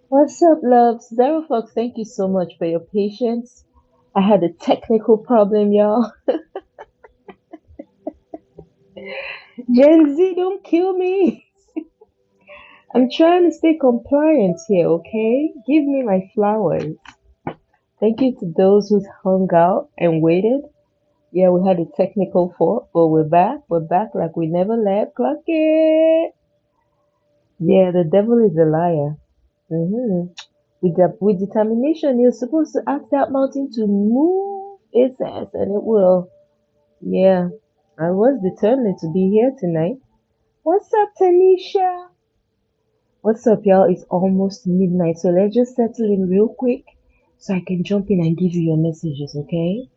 What's up, loves? Zero Fox, thank you so much for your patience. I had a technical problem, y'all. Gen Z, don't kill me. I'm trying to stay compliant here, okay? Give me my flowers. Thank you to those who hung out and waited. Yeah, we had a technical fault, but we're back. We're back like we never left. Clock it. Yeah, the devil is a liar. With determination, you're supposed to ask that mountain to move its ass, and it will. Yeah, I was determined to be here tonight. What's up, Tanisha? What's up, y'all? It's almost midnight, so let's just settle in real quick so I can jump in and give you your messages, okay?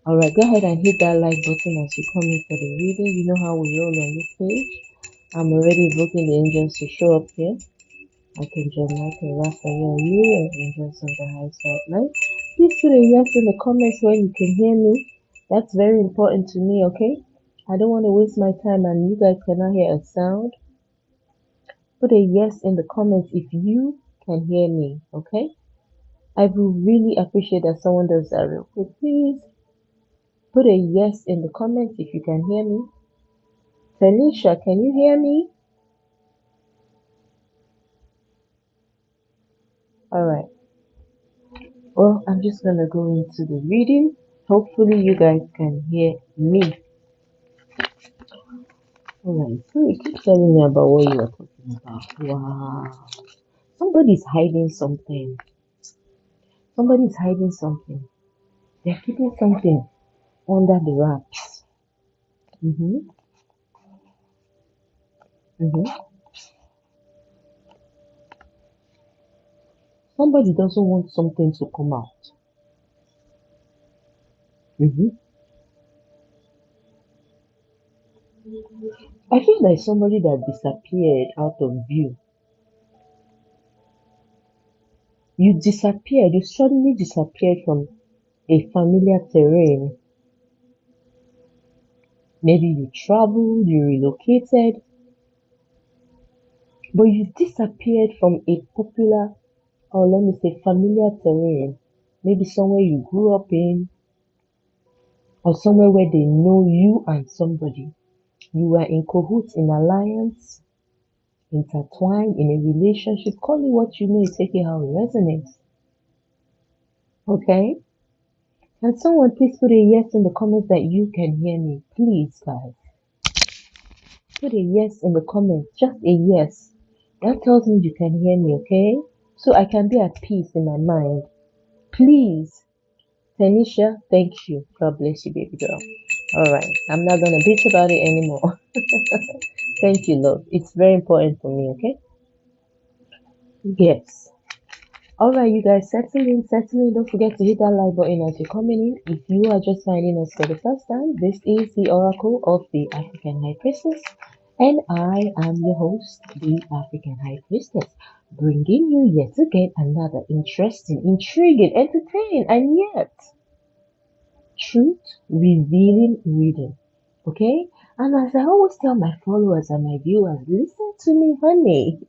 Alright, go ahead and hit that like button as you come in for the reading. You know how we roll on this page. I'm already invoking the angels to show up here. Archangel Michael, Raphael, you and angels of the high side light. Please put a yes in the comments when you can hear me. That's very important to me, okay? I don't want to waste my time and you guys cannot hear a sound. Put a yes in the comments if you can hear me, okay? I would really appreciate that someone does that real quick. Please put a yes in the comments if you can hear me. Tanisha, can you hear me? Alright. Well, I'm just gonna go into the reading. Hopefully you guys can hear me. Alright, so you keep telling me about what you are talking about. Wow. Somebody's hiding something. Somebody's hiding something. They're keeping something under the wraps. Mm-hmm. Mm-hmm. Somebody doesn't want something to come out. Mm-hmm. I feel like somebody that disappeared out of view. You disappeared, you suddenly disappeared from a familiar terrain. Maybe you traveled, you relocated, but you disappeared from a popular, or let me say familiar terrain. Maybe somewhere you grew up in, or somewhere where they know you and somebody. You were in cahoots, in alliance, intertwined in a relationship. Call it what you may, take it how it resonates. Okay? Can someone please put a yes in the comments that you can hear me? Please, guys. Put a yes in the comments. Just a yes. That tells me you can hear me, okay? So I can be at peace in my mind. Please. Tanisha, thank you. God bless you, baby girl. Alright. I'm not gonna bitch about it anymore. Thank you, love. It's very important for me, okay? Yes. Alright, you guys, settle in, settle in. Don't forget to hit that like button as you're coming in. If you are just finding us for the first time, this is the Oracle of the African High Priestess, and I am your host, the African High Priestess, bringing you yet again another interesting, intriguing, entertaining, and yet truth revealing reading. Okay? And as I always tell my followers and my viewers, listen to me, honey.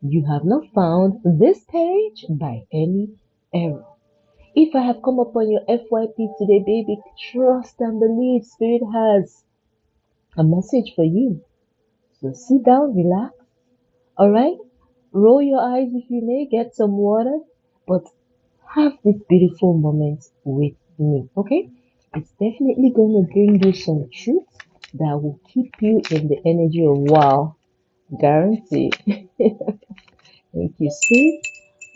You have not found this page by any error. If I have come upon your FYP today, baby, trust and believe Spirit has a message for you. So sit down, relax, alright? Roll your eyes if you may, get some water, but have this beautiful moment with me, okay? It's definitely going to bring you some truth that will keep you in the energy of wow. Guaranteed. Thank you, Spirit.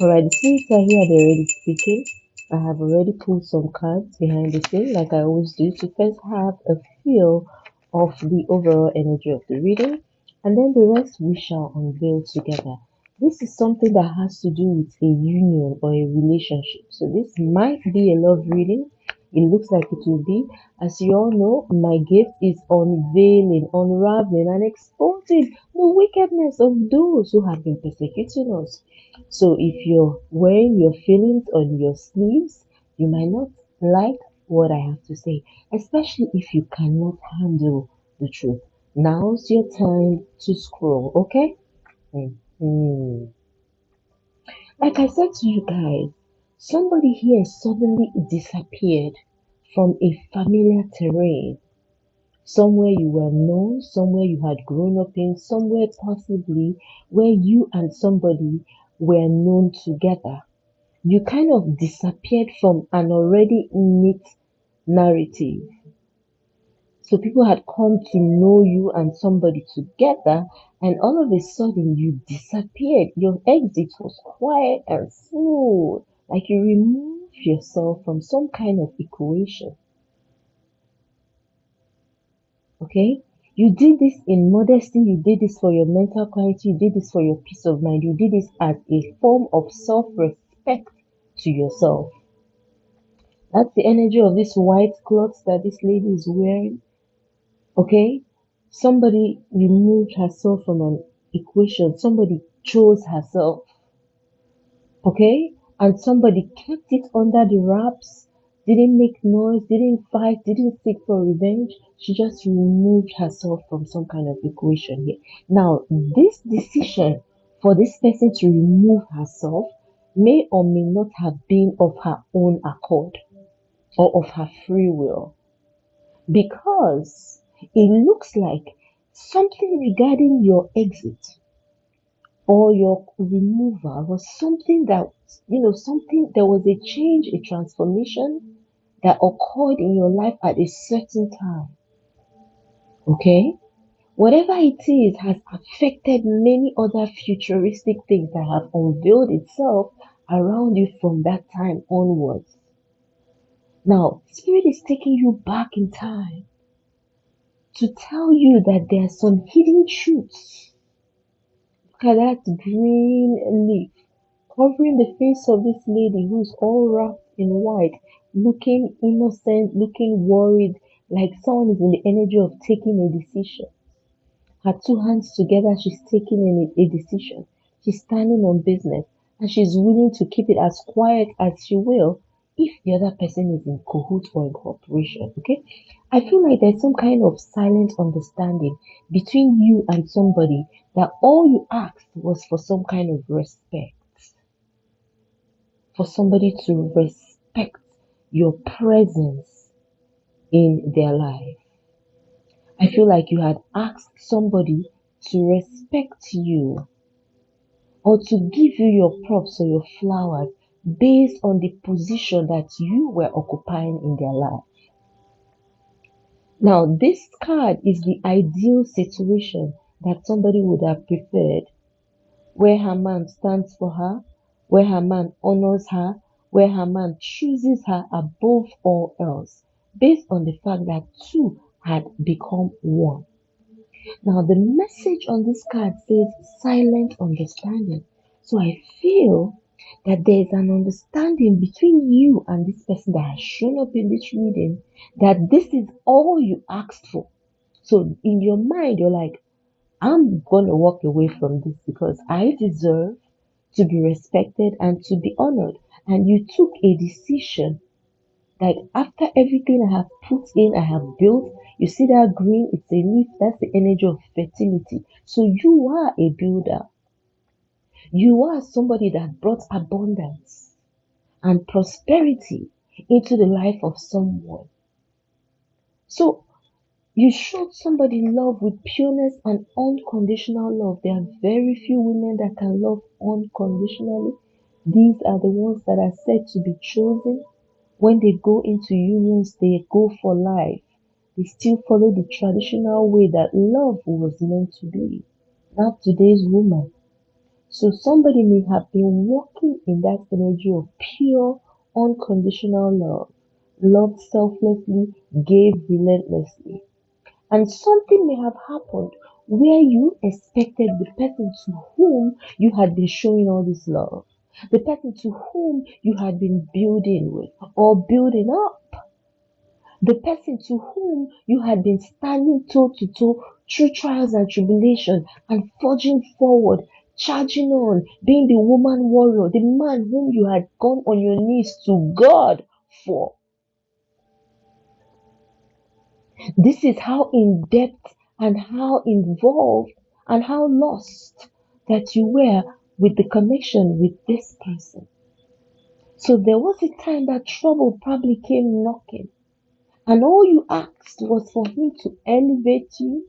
Alright, the spirits are here, they're already speaking. I have already pulled some cards behind the scene, like I always do, to first have a feel of the overall energy of the reading, and then the rest we shall unveil together. This is something that has to do with a union or a relationship. So this might be a love reading, It looks like it will be. As you all know, my gift is unveiling, unraveling, and exposing the wickedness of those who have been persecuting us. So if you're wearing your feelings on your sleeves, you might not like what I have to say, especially if you cannot handle the truth. Now's your time to scroll, okay? Mhm. Like I said to you guys, somebody here suddenly disappeared from a familiar terrain, somewhere you were known, somewhere you had grown up in, somewhere possibly where you and somebody were known together. You kind of disappeared from an already neat narrative. So people had come to know you and somebody together, and all of a sudden you disappeared. Your exit was quiet and smooth, like you removed yourself from some kind of equation. Okay? You did this in modesty, you did this for your mental clarity, you did this for your peace of mind, you did this as a form of self respect to yourself. That's the energy of this white cloth that this lady is wearing. Okay? Somebody removed herself from an equation. Somebody chose herself. Okay? And somebody kept it under the wraps, didn't make noise, didn't fight, didn't seek for revenge. She just removed herself from some kind of equation here. Now, this decision for this person to remove herself may or may not have been of her own accord or of her free will, because it looks like something regarding your exit or your removal was something that, something, there was a change, a transformation that occurred in your life at a certain time. Okay? Whatever it is has affected many other futuristic things that have unveiled itself around you from that time onwards. Now, Spirit is taking you back in time to tell you that there are some hidden truths. Look at that green leaf covering the face of this lady who's all wrapped in white, looking innocent, looking worried, like someone is in the energy of taking a decision. Her two hands together, she's taking a decision. She's standing on business and she's willing to keep it as quiet as she will if the other person is in cahoots or in cooperation. Okay? I feel like there's some kind of silent understanding between you and somebody that all you asked was for some kind of respect, for somebody to respect your presence in their life. I feel like you had asked somebody to respect you or to give you your props or your flowers based on the position that you were occupying in their life. Now, this card is the ideal situation that somebody would have preferred, where her man stands for her, where her man honors her, where her man chooses her above all else, based on the fact that two had become one. Now, the message on this card says silent understanding. So I feel that there's an understanding between you and this person that has shown up in this reading, that this is all you asked for. So in your mind, you're like, I'm going to walk away from this because I deserve to be respected and to be honored. And you took a decision, like after everything I have put in, I have built. You see that green? It's a leaf. That's the energy of fertility. So you are a builder. You are somebody that brought abundance and prosperity into the life of someone. So you showed somebody love with pureness and unconditional love. There are very few women that can love unconditionally. These are the ones that are said to be chosen. When they go into unions, they go for life. They still follow the traditional way that love was meant to be. Not today's woman. So somebody may have been walking in that energy of pure, unconditional love, loved selflessly, gave relentlessly. And something may have happened where you expected the person to whom you had been showing all this love, the person to whom you had been building with or building up. The person to whom you had been standing toe to toe through trials and tribulation and forging forward, charging on, being the woman warrior, the man whom you had gone on your knees to God for. This is how in depth and how involved and how lost that you were with the connection with this person. So there was a time that trouble probably came knocking, and all you asked was for him to elevate you,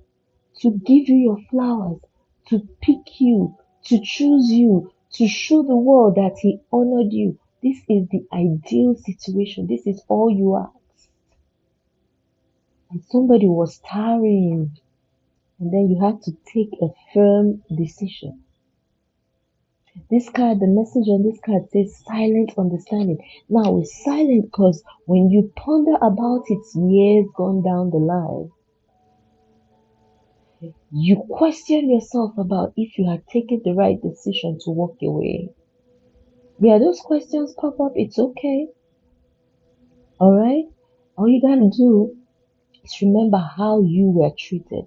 to give you your flowers, to pick you, to choose you, to show the world that he honored you. This is the ideal situation. This is all you asked. And somebody was tiring, and then you had to take a firm decision. This card, the message on this card says silent understanding. Now it's silent because when you ponder about it years gone down the line, you question yourself about if you had taken the right decision to walk away. Yeah, those questions pop up, it's okay. Alright? All you gotta do is remember how you were treated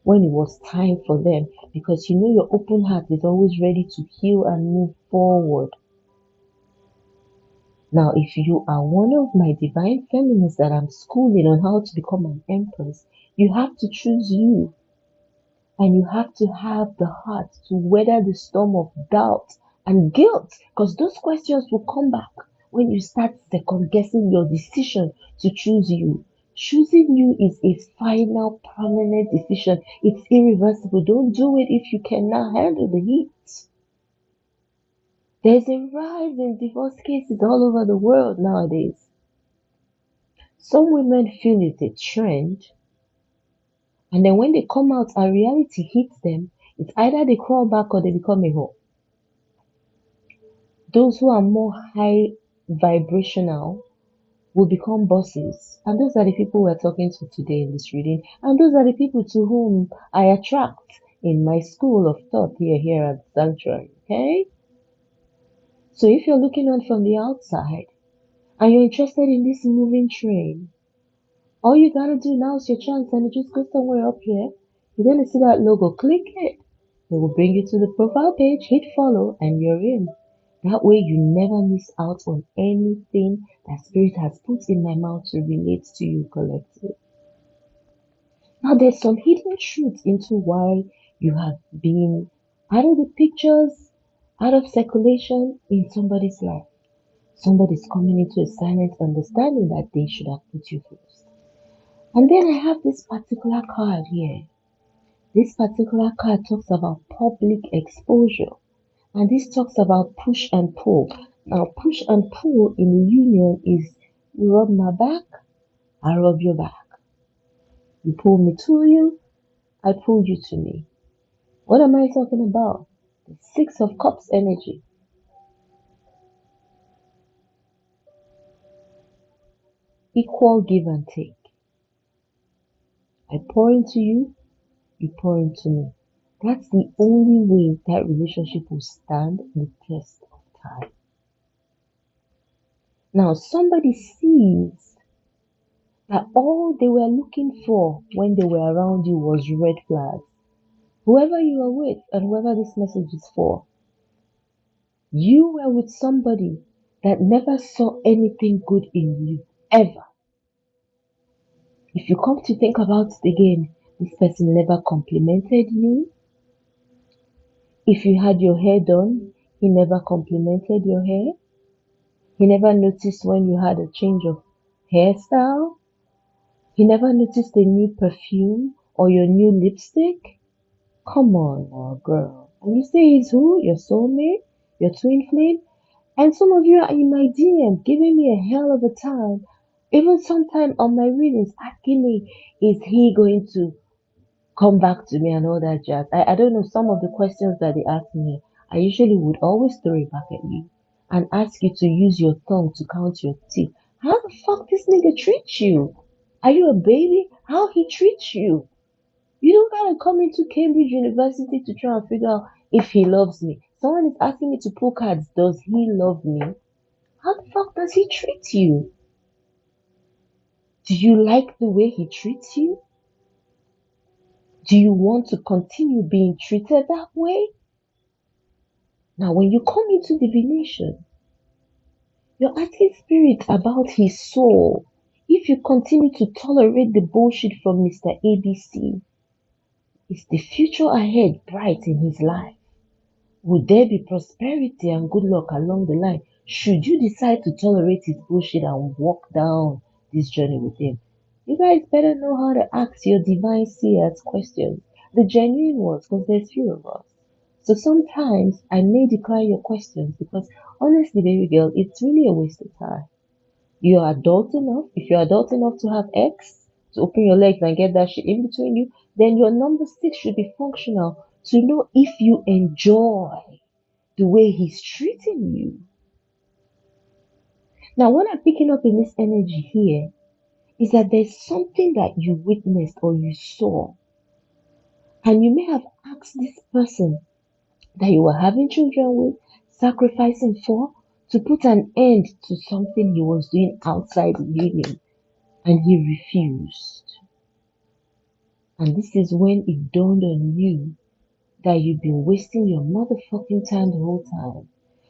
when it was time for them, because you know your open heart is always ready to heal and move forward. Now, if you are one of my divine feminists that I'm schooling on how to become an empress, you have to choose you. And you have to have the heart to weather the storm of doubt and guilt, because those questions will come back when you start second guessing your decision to choose you. Choosing you is a final permanent decision. It's irreversible. Don't do it if you cannot handle the heat. There's a rise in divorce cases all over the world nowadays. Some women feel it's a trend, and then when they come out and reality hits them, it's either they crawl back or they become a hoe. Those who are more high vibrational will become bosses. And those are the people we're talking to today in this reading. And those are the people to whom I attract in my school of thought here at the Sanctuary. Okay? So if you're looking on from the outside and you're interested in this moving train, all you gotta do now is your chance, and you just go somewhere up here. You're gonna see that logo. Click it. It will bring you to the profile page. Hit follow, and you're in. That way, you never miss out on anything that Spirit has put in my mouth to relate to you collectively. Now, there's some hidden truth into why you have been out of the pictures, out of circulation in somebody's life. Somebody's coming into a silent understanding that they should have put you first. And then I have this particular card here. This particular card talks about public exposure. And this talks about push and pull. Now, push and pull in the union is you rub my back, I rub your back. You pull me to you, I pull you to me. What am I talking about? The Six of Cups energy. Equal give and take. I pour into you, you pour into me. That's the only way that relationship will stand the test of time. Now, somebody sees that all they were looking for when they were around you was red flags. Whoever you are with and whoever this message is for, you were with somebody that never saw anything good in you, ever. If you come to think about it again, this person never complimented you. If you had your hair done, he never complimented your hair. He never noticed when you had a change of hairstyle. He never noticed a new perfume or your new lipstick. Come on now, girl. And you say he's who? Your soulmate? Your twin flame? And some of you are in my DM giving me a hell of a time. Even sometime on my readings asking me, is he going to come back to me and all that jazz? I don't know some of the questions that they ask me. I usually would always throw it back at you and ask you to use your tongue to count your teeth. How the fuck this nigga treats you? Are you a baby? How he treats you? You don't gotta come into Cambridge University to try and figure out if he loves me. Someone is asking me to pull cards. Does he love me? How the fuck does he treat you? Do you like the way he treats you? Do you want to continue being treated that way? Now, when you come into divination, you're asking spirit about his soul. If you continue to tolerate the bullshit from Mr. ABC, is the future ahead bright in his life? Would there be prosperity and good luck along the line should you decide to tolerate his bullshit and walk down this journey with him? You guys better know how to ask your divine seers questions, the genuine ones, because there's few of us. So sometimes I may decline your questions because honestly, baby girl, it's really a waste of time. You're adult enough. If you're adult enough to have X, to open your legs and get that shit in between you, then your number six should be functional to know if you enjoy the way he's treating you. Now, what I'm picking up in this energy here is that there's something that you witnessed or you saw, and you may have asked this person that you were having children with, sacrificing for, to put an end to something he was doing outside the union, and he refused. And this is when it dawned on you that you've been wasting your motherfucking time the whole time.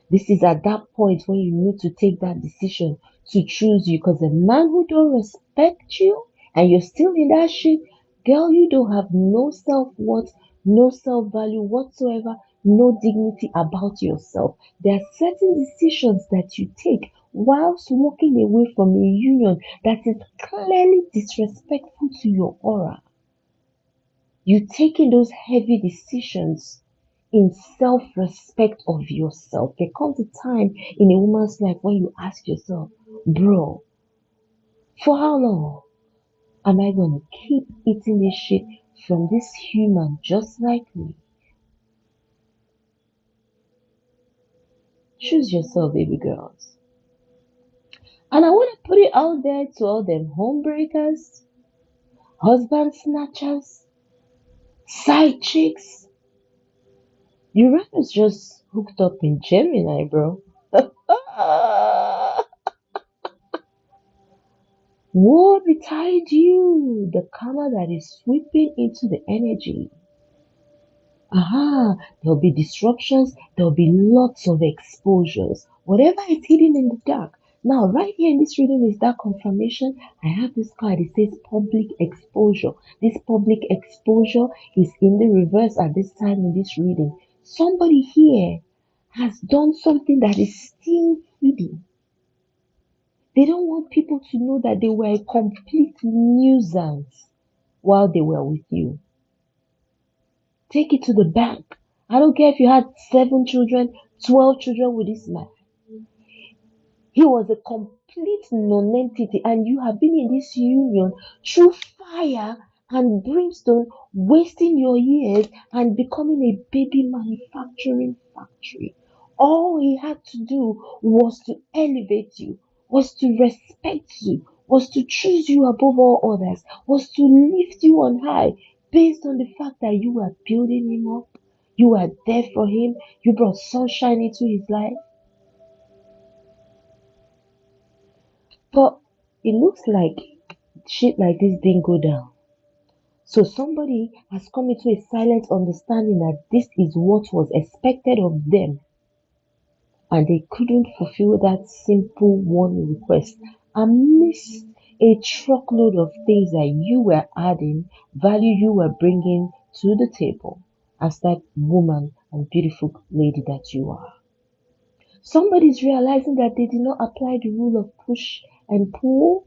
This is at that point when you need to take that decision to choose you. Because a man who don't respect you and you're still in that shit, girl, you don't have no self-worth, no self-value whatsoever, no dignity about yourself. There are certain decisions that you take whilst walking away from a union that is clearly disrespectful to your aura. You taking those heavy decisions in self-respect of yourself. There comes a time in a woman's life when you ask yourself, bro, for how long am I gonna keep eating this shit from this human just like me? Choose yourself, baby girls. And I wanna put it out there to all them homebreakers, husband snatchers, side chicks. Uranus just hooked up in Gemini, bro. Woe betide you, the karma that is sweeping into the energy. Aha, there'll be disruptions, there'll be lots of exposures. Whatever is hidden in the dark. Now, right here in this reading is that confirmation. I have this card, it says public exposure. This public exposure is in the reverse at this time in this reading. Somebody here has done something that is still hidden. They don't want people to know that they were a complete nuisance while they were with you. Take it to the bank. I don't care if you had 7 children, 12 children with this man. He was a complete non-entity, and you have been in this union through fire and brimstone, wasting your years and becoming a baby manufacturing factory. All he had to do was to elevate you, was to respect you, was to choose you above all others, was to lift you on high based on the fact that you were building him up, you were there for him, you brought sunshine into his life. But it looks like shit like this didn't go down. So somebody has come into a silent understanding that this is what was expected of them, and they couldn't fulfill that simple one request amidst a truckload of things that you were adding, value you were bringing to the table as that woman and beautiful lady that you are. Somebody's realizing that they did not apply the rule of push and pull.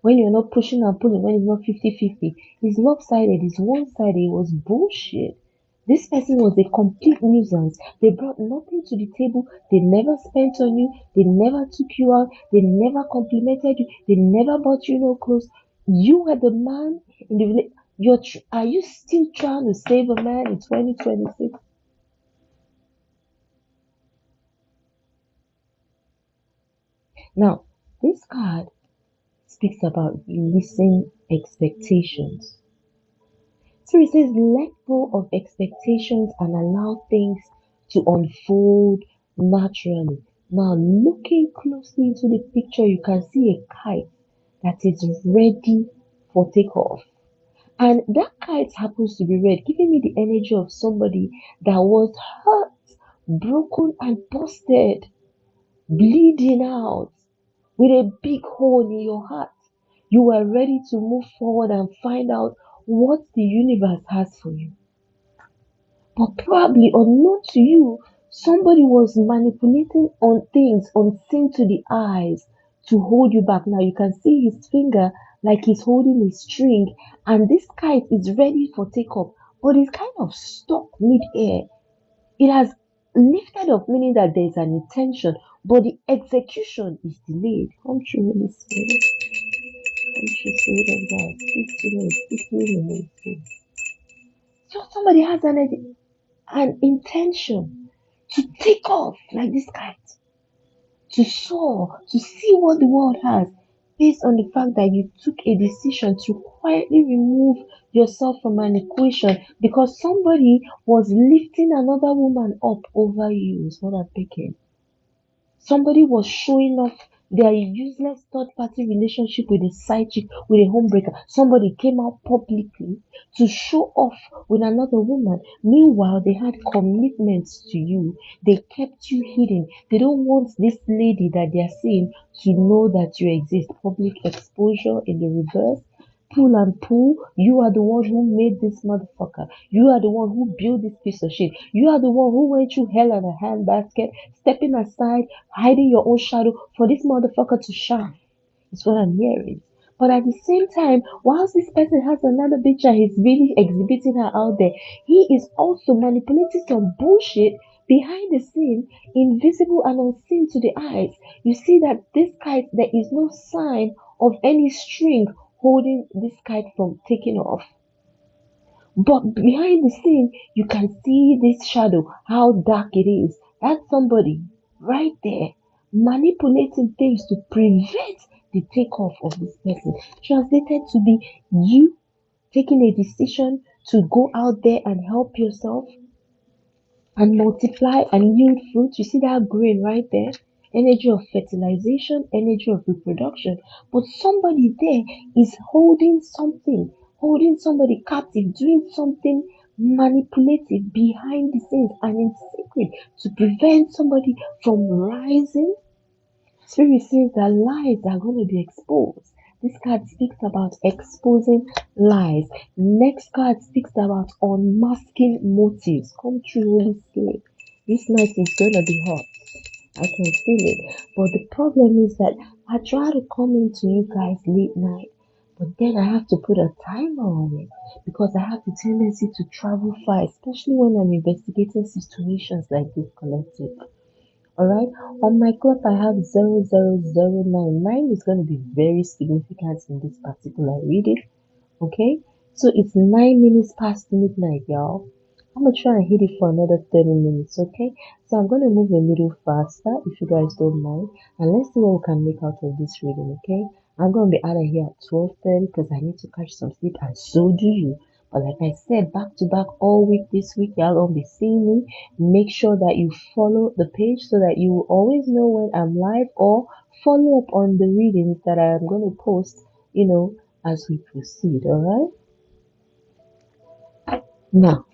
When you're not pushing and pulling, when it's not 50-50, it's lopsided, it's one-sided, it was bullshit. This person was a complete nuisance. They brought nothing to the table. They never spent on you. They never took you out. They never complimented you. They never bought you no clothes. You were the man in the village. Are you still trying to save a man in 2026? Now, this card speaks about releasing expectations. So it says, let go of expectations and allow things to unfold naturally. Now, looking closely into the picture, you can see a kite that is ready for takeoff. And that kite happens to be red, giving me the energy of somebody that was hurt, broken, and busted, bleeding out with a big hole in your heart. You are ready to move forward and find out what the universe has for you. But probably unknown to you, somebody was manipulating on things unseen to the eyes to hold you back. Now you can see his finger like he's holding a string, and this kite is ready for takeoff, but it's kind of stuck mid-air. It has lifted up, meaning that there's an intention, but the execution is delayed. Come true, Holy Spirit. Come true, Spirit of God. Speak to me. Speak to me, Holy Spirit. So somebody has an intention to take off like this kite, to soar, to see what the world has, based on the fact that you took a decision to quietly remove yourself from an equation because somebody was lifting another woman up over you, is what I'm thinking. Somebody was showing off their useless third party relationship with a side chick, with a homebreaker. Somebody came out publicly to show off with another woman. Meanwhile, they had commitments to you. They kept you hidden. They don't want this lady that they are seeing to know that you exist. Public exposure in the reverse. Pull and pull. You are the one who made this motherfucker. You are the one who built this piece of shit. You are the one who went through hell in a handbasket, stepping aside, hiding your own shadow for this motherfucker to shine. Is what I'm hearing. But at the same time, whilst this person has another picture, he's really exhibiting her out there, he is also manipulating some bullshit behind the scene, invisible and unseen to the eyes. You see that this kite, there is no sign of any string holding this kite from taking off. But behind the scene, you can see this shadow, how dark it is. That's somebody right there manipulating things to prevent the takeoff of this person. Translated to be you taking a decision to go out there and help yourself and multiply and yield fruit. You see that grain right there? Energy of fertilization, energy of reproduction. But somebody there is holding somebody captive, doing something manipulative behind the scenes and in secret to prevent somebody from rising. Spirit says that lies are going to be exposed. This card speaks about exposing lies. Next card speaks about unmasking motives. Come true, Holy Spirit. This night is going to be hot. I can feel it. But the problem is that I try to come into you guys late night, but then I have to put a timer on it because I have the tendency to travel far, especially when I'm investigating situations like this collective. Alright, on my clock I have 0009. Mine is going to be very significant in this particular reading. Okay, so it's 9 minutes past midnight, y'all. I'm gonna try and hit it for another 30 minutes, okay? So I'm gonna move a little faster if you guys don't mind, and let's see what we can make out of this reading, okay? I'm gonna be out of here at 12:30 because I need to catch some sleep, and so do you. But like I said, back to back all week this week, y'all gonna be seeing me. Make sure that you follow the page so that you will always know when I'm live, or follow up on the readings that I'm gonna post, as we proceed, alright? Now,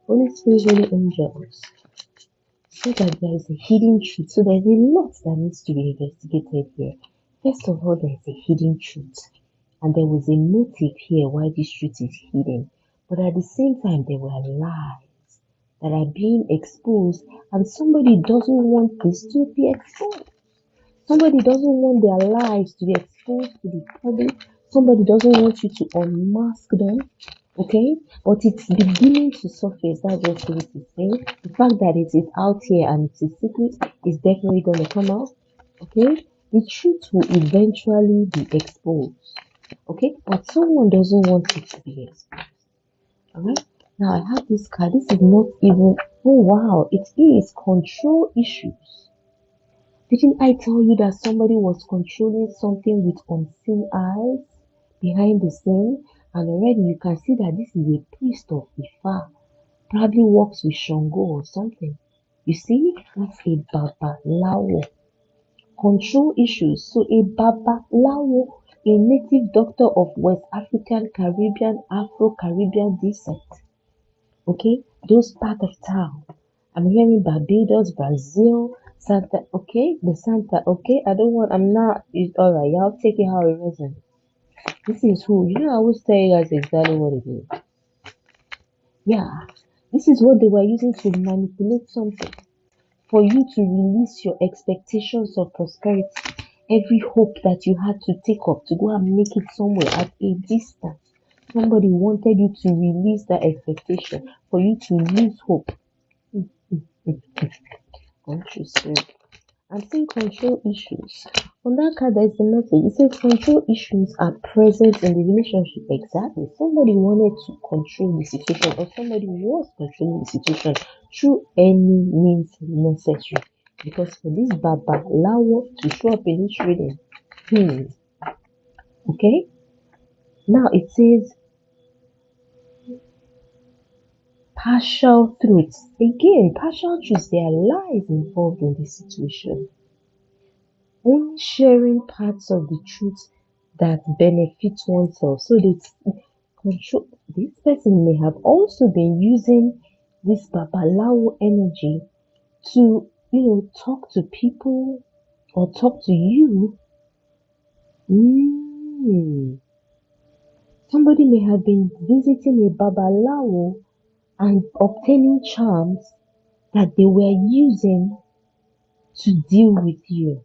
Holy Spirit, Holy Angels, so that there is a hidden truth. So there's a lot that needs to be investigated here. First of all, there is a hidden truth. And there was a motive here why this truth is hidden. But at the same time, there were lies that are being exposed, and somebody doesn't want this to be exposed. Somebody doesn't want their lives to be exposed to the public. Somebody doesn't want you to unmask them. Okay? But it's beginning to surface. That's what Spirit is saying. The fact that it is out here and it's a secret is definitely going to come out. Okay? The truth will eventually be exposed. Okay? But someone doesn't want it to be exposed. Alright? Now I have this card. This is not even, oh wow, it is control issues. Didn't I tell you that somebody was controlling something with unseen eyes behind the scene? And already you can see that this is a priest of Ifa. Probably works with Shango or something. You see, that's a Babalawo. control issues. So a Baba Lawo, a native doctor of West African, Caribbean, Afro-Caribbean descent. Okay, those part of town. I'm hearing Barbados, Brazil, Santa. Okay, the Santa. Okay, I don't want. I'm not. It's all right. Y'all take it how it resonates. This is who. You know, I always tell you guys exactly what it is. Yeah, this is what they were using to manipulate something for you to release your expectations of prosperity. Every hope that you had to take up to go and make it somewhere at a distance. Somebody wanted you to release that expectation for you to lose hope. Don't you see? I'm seeing control issues. On that card, there's a message. It says control issues are present in the relationship. Exactly. Somebody wanted to control the situation, or somebody was controlling the situation through any means necessary. Because for this Baba Lawo to show up in this reading, okay? Now it says partial truths. Again, partial truths, there are lies involved in this situation. Only sharing parts of the truth that benefit oneself. So this control, this person may have also been using this babalawo energy to, talk to people or talk to you. Somebody may have been visiting a babalawo and obtaining charms that they were using to deal with you.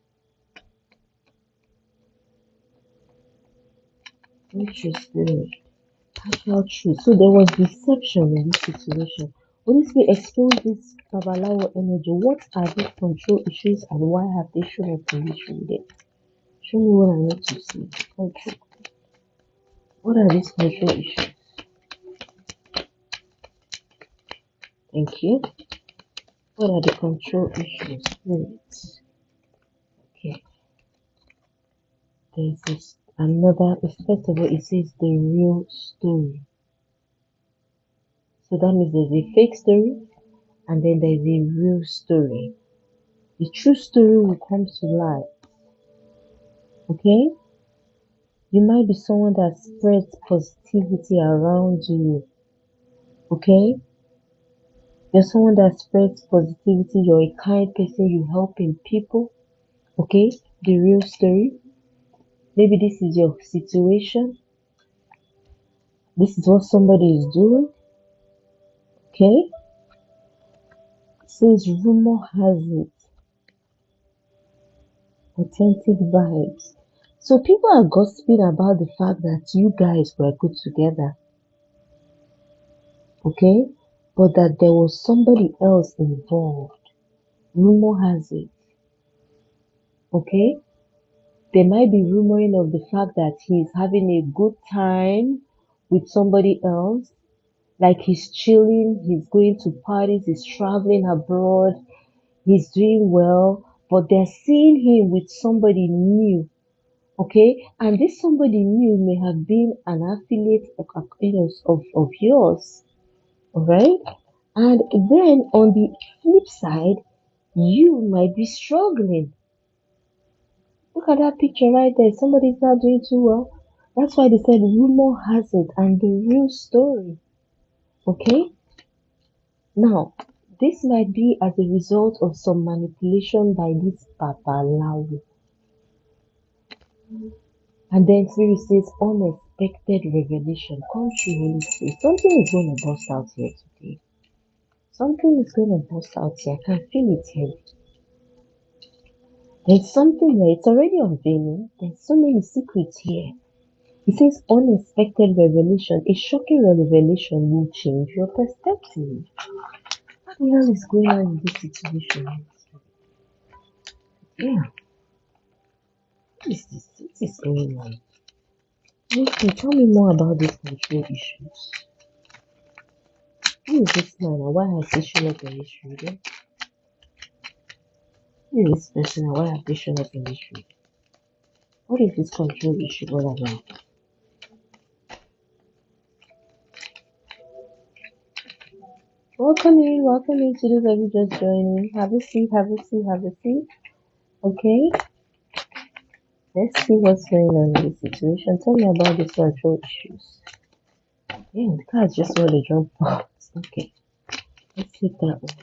Interesting. Partial truth. So there was deception in this situation. Holy Spirit expose this Babalawo energy. What are these control issues and why have they shown up in this reading? Show me what I need to see. Okay. What are these control issues? Thank you. What are the control issues? Wait. Okay. There's this another. First of all, it says the real story. So that means there's a fake story and then there's a real story. The true story will come to light. Okay? You might be someone that spreads positivity around you. Okay? You're someone that spreads positivity. You're a kind person. You helping people. Okay? The real story. Maybe this is your situation. This is what somebody is doing. Okay? It says rumor has it. Authentic vibes. So people are gossiping about the fact that you guys were good together. Okay? But that there was somebody else involved. Rumor has it. Okay? They might be rumoring of the fact that he's having a good time with somebody else. Like he's chilling, he's going to parties, he's traveling abroad, he's doing well, but they're seeing him with somebody new. Okay? And this somebody new may have been an affiliate of yours. Alright? And then on the flip side, you might be struggling. Look at that picture right there. Somebody's not doing too well. That's why they said rumor has it and the real story. Okay? Now, this might be as a result of some manipulation by this Babalawo. And then Spirit says unexpected revelation. Come true, Holy Spirit. Something is going to bust out here today. Something is going to bust out here. I can feel it here. There's something there. It's already unveiling. There's so many secrets here. It says unexpected revelation. A shocking revelation will change your perspective. What the hell is going on in this situation? Yeah. What is this? What is going on? Listen, tell me more about these control issues. Who is this man and why has he shown up in this reading? Who is this person and why have they shown up in this reading? What is this control issue all about? Welcome in to those of you just joining. Have a seat, have a seat, have a seat. Okay? Let's see what's going on in this situation. Tell me about these control issues. Yeah, the cards just want to jump out. Okay, let's take that one.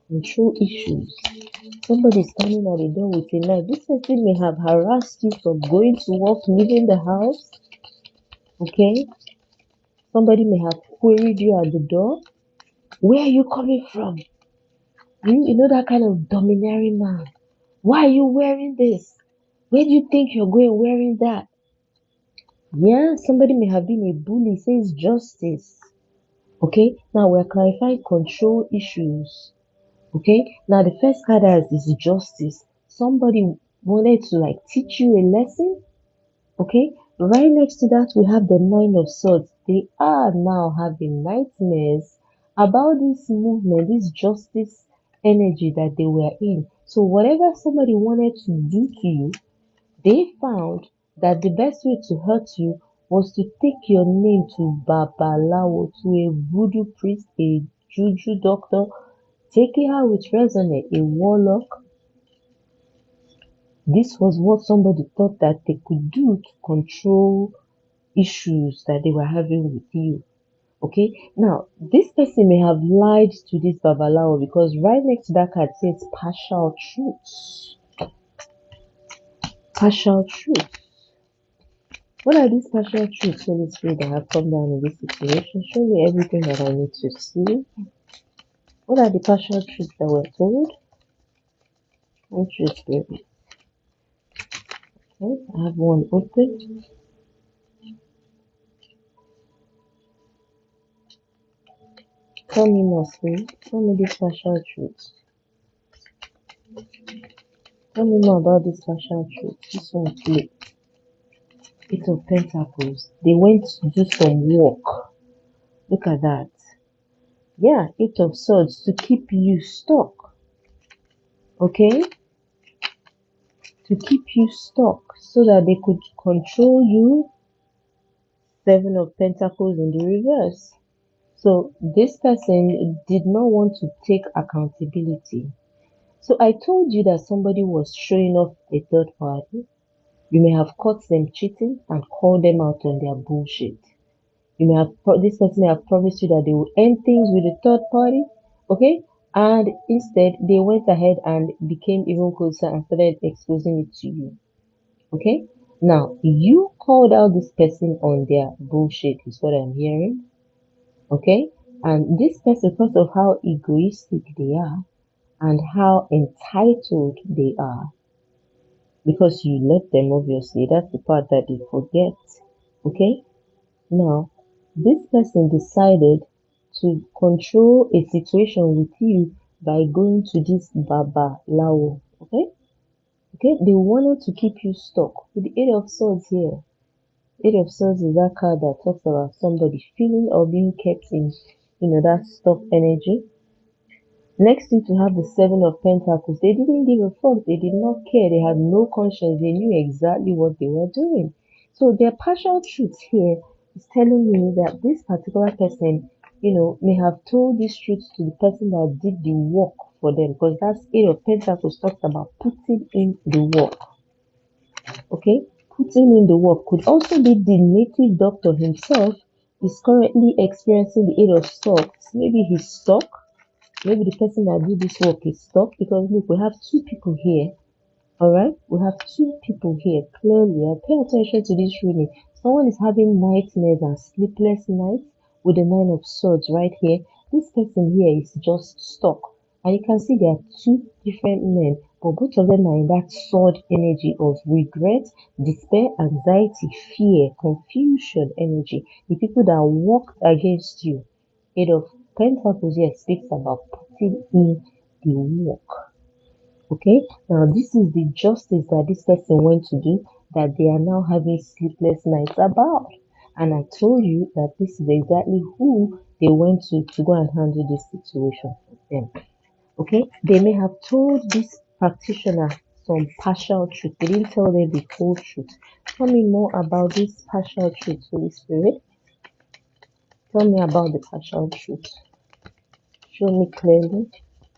Control issues. Somebody standing at the door with a knife. This person may have harassed you from going to work, leaving the house. Okay, somebody may have queried you at the door. Where are you coming from? You know that kind of domineering man. Why are you wearing this? Where do you think you're going wearing that? Yeah, somebody may have been a bully, says justice. Okay, now we're clarifying control issues. Okay, now the first card has is justice. Somebody wanted to like teach you a lesson. Okay, right next to that, we have the Nine of Swords. They are now having nightmares about this movement, this justice energy that they were in. So, whatever somebody wanted to do to you, they found that the best way to hurt you was to take your name to Babalawo, to a voodoo priest, a juju doctor, take it out with resonate, a warlock. This was what somebody thought that they could do to control issues that they were having with you. Okay, now this person may have lied to this Babalawo because right next to that card says partial truths. Partial truths. What are these partial truths, Holy Spirit, that have come down in this situation? Show me everything that I need to see. What are the partial truths that were told? Thank you, Spirit. Okay, I have one open. Tell me more, Spirit. Tell me these partial truths. Tell me more about this partial truth. This one, please. Eight of Pentacles. They went to do some work. Look at that. Yeah, Eight of Swords to keep you stuck. Okay? To keep you stuck so that they could control you. Seven of Pentacles in the reverse. So this person did not want to take accountability. So I told you that somebody was showing off a third party. You may have caught them cheating and called them out on their bullshit. You may have this person may have promised you that they will end things with a third party, okay? And instead they went ahead and became even closer and started exposing it to you. Okay? Now you called out this person on their bullshit, is what I'm hearing. Okay? And this person, because of how egoistic they are and how entitled they are, because you left them, obviously, that's the part that they forget. Okay? Now, this person decided to control a situation with you by going to this Baba Lao. Okay? Okay, they wanted to keep you stuck. With the Eight of Swords here, Eight of Swords is that card that talks about somebody feeling or being kept in, that stuck energy. Next thing to have the Seven of Pentacles, they didn't give a fuck. They did not care. They had no conscience. They knew exactly what they were doing. So their partial truth here is telling me that this particular person, may have told this truth to the person that did the work for them, because that's Eight of Pentacles talks about putting in the work. Okay, putting in the work could also be the native doctor himself is currently experiencing the Eight of Swords. Maybe he's stuck. Maybe the person that did this work is stuck, because look, we have two people here. All right, we have two people here. Clearly, pay attention to this reading. Someone is having nightmares and sleepless nights with the Nine of Swords right here. This person here is just stuck, and you can see there are two different men, but both of them are in that sword energy of regret, despair, anxiety, fear, confusion energy. The people that worked against you. Eight of Pentacles here speaks about putting in the work. Okay, now this is the justice that this person went to do, that they are now having sleepless nights about. And I told you that this is exactly who they went to go and handle this situation for them. Okay, they may have told this practitioner some partial truth. They didn't tell them the whole truth. Tell me more about this partial truth, Holy Spirit. Tell me about the partial truth. Show me clearly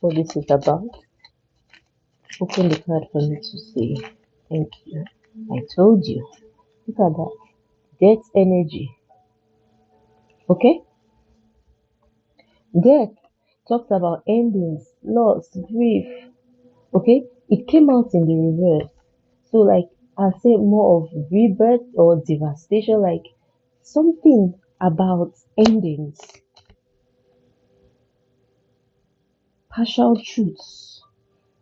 what this is about. Open the card for me to see. Thank you. I told you. Look at that. Death energy. Okay? Death talks about endings, loss, grief. Okay? It came out in the reverse. So, like, I say more of rebirth or devastation, like something about endings, partial truths.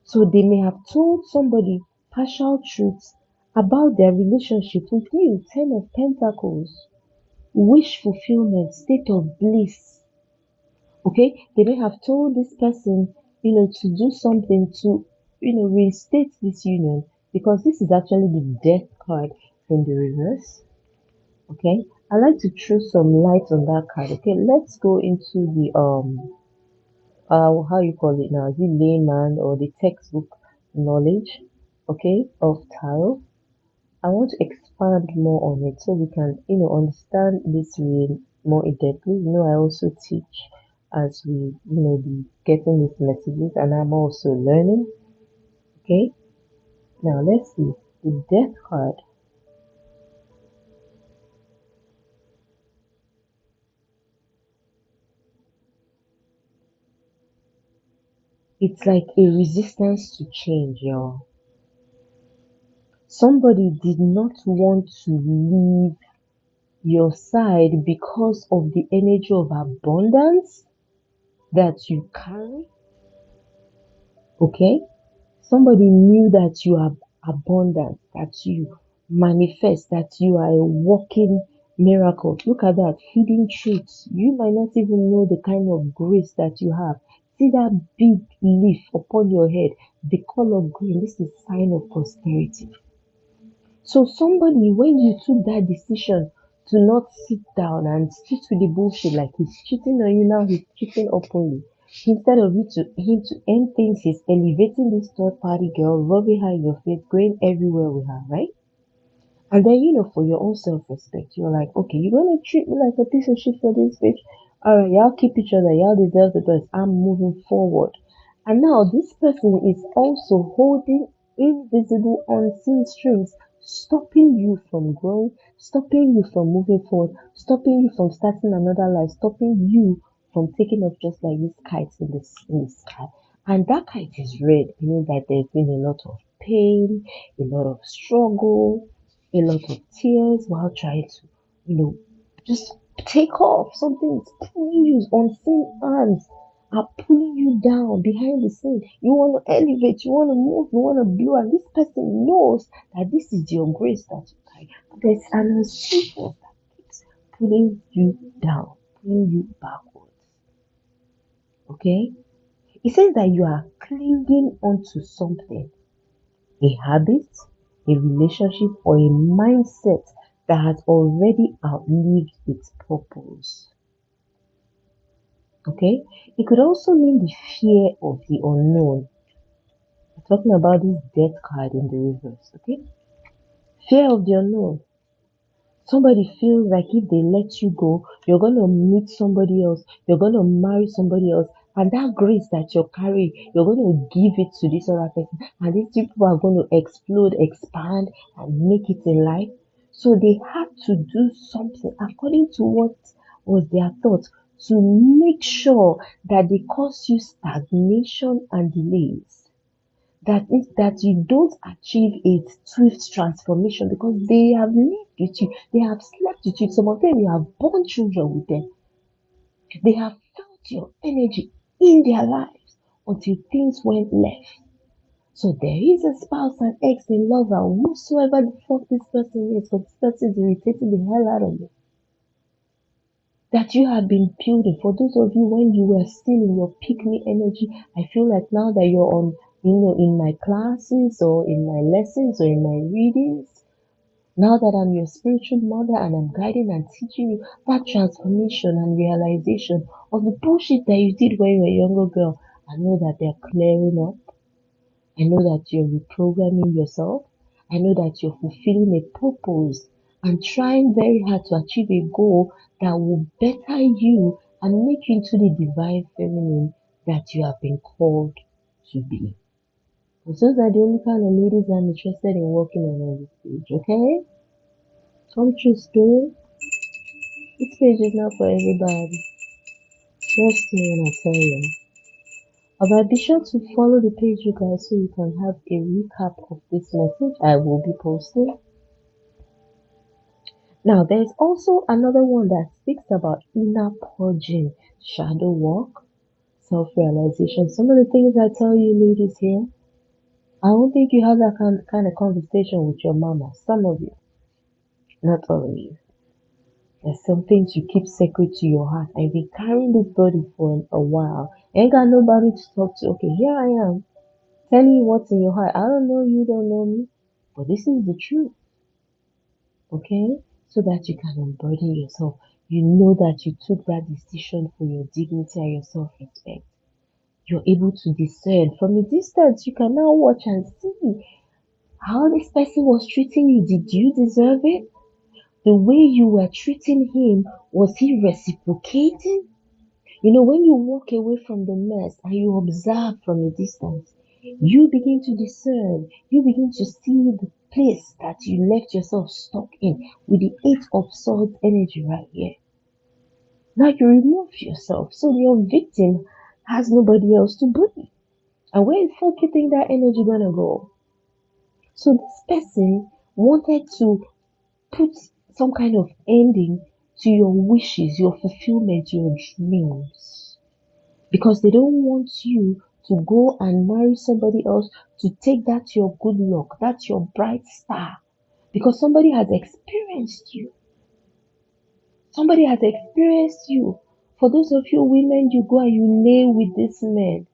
So, they may have told somebody partial truths about their relationship with you, Ten of Pentacles, wish fulfillment, state of bliss. Okay, they may have told this person, to do something to, reinstate this union, because this is actually the death card in the reverse. Okay, I like to throw some light on that card. Okay, let's go into the how you call it now, the layman or the textbook knowledge, okay, of tarot. I want to expand more on it so we can, understand this really more in depthly. I also teach as we, be getting these messages, and I'm also learning. Okay, now let's see the death card. It's like a resistance to change, y'all. Somebody did not want to leave your side because of the energy of abundance that you carry. Okay, somebody knew that you are abundant, that you manifest, that you are a walking miracle. Look at that, hidden truths. You might not even know the kind of grace that you have. See that big leaf upon your head, the color green. This is sign of prosperity. So somebody, when you took that decision to not sit down and stick to the bullshit, like he's cheating on you now, he's cheating openly. Instead of him to end things, he's elevating this third party girl, rubbing her in your face, going everywhere with her, right? And then, for your own self respect, you're like, okay, you're gonna treat me like a piece of shit for this bitch. Alright, y'all keep each other, y'all deserve the best. I'm moving forward. And now this person is also holding invisible, unseen strings, stopping you from growing, stopping you from moving forward, stopping you from starting another life, stopping you from taking off just like this kite in the sky. And that kite is red, meaning that there's been a lot of pain, a lot of struggle, a lot of tears while trying to, just take off. Something is pulling you, unseen arms are pulling you down behind the scene. You want to elevate, you want to move, you want to blow, and this person knows that this is your grace that you carry. But there's an unseen force that keeps pulling you down, pulling you backwards. Okay? It says that you are clinging onto something, a habit, a relationship, or a mindset that has already outlived its purpose. Okay? It could also mean the fear of the unknown. We're talking about this death card in the reverse. Okay? Fear of the unknown. Somebody feels like if they let you go, you're going to meet somebody else, you're going to marry somebody else, and that grace that you're carrying, you're going to give it to this other person, and these people are going to explode, expand, and make it in life. So they had to do something according to what was their thought to make sure that they cause you stagnation and delays, that is that you don't achieve a swift transformation because they have lived with you, they have slept with you, some of them you have born children with them, they have felt your energy in their lives until things went left. So there is a spouse, an ex, a lover, whosoever the fuck this person is, but this person is irritating the hell out of you, that you have been building. For those of you when you were still in your pick me energy, I feel like now that you're on, in my classes or in my lessons or in my readings, now that I'm your spiritual mother and I'm guiding and teaching you that transformation and realization of the bullshit that you did when you were a younger girl, I know that they're clearing up. I know that you're reprogramming yourself. I know that you're fulfilling a purpose and trying very hard to achieve a goal that will better you and make you into the divine feminine that you have been called to be. Those are the only kind of ladies I'm interested in working on this page, okay? Come true spirit. This page is not for everybody. Trust me when I tell you. Alright, be sure to follow the page, you guys, so you can have a recap of this message I will be posting. Now, there's also another one that speaks about inner purging, shadow work, self-realization. Some of the things I tell you ladies here, I don't think you have that kind of conversation with your mama. Some of you, not all of you. There's some things you keep secret to your heart. I've been carrying this body for a while. Ain't got nobody to talk to. Okay, here I am. Telling you what's in your heart. I don't know you, don't know me. But this is the truth. Okay? So that you can unburden yourself. You know that you took that decision for your dignity and your self-respect. You're able to discern. From a distance, you can now watch and see how this person was treating you. Did you deserve it? The way you were treating him, was he reciprocating? You know, when you walk away from the mess and you observe from a distance, you begin to discern, you begin to see the place that you left yourself stuck in with the Eight of Swords energy right here. Now you remove yourself, so your victim has nobody else to blame. And where the fuck you think that energy gonna go? So this person wanted to put some kind of ending to your wishes, your fulfillment, your dreams. Because they don't want you to go and marry somebody else to take that your good luck, that's your bright star. Because somebody has experienced you. Somebody has experienced you. For those of you women, you go and you lay with this man,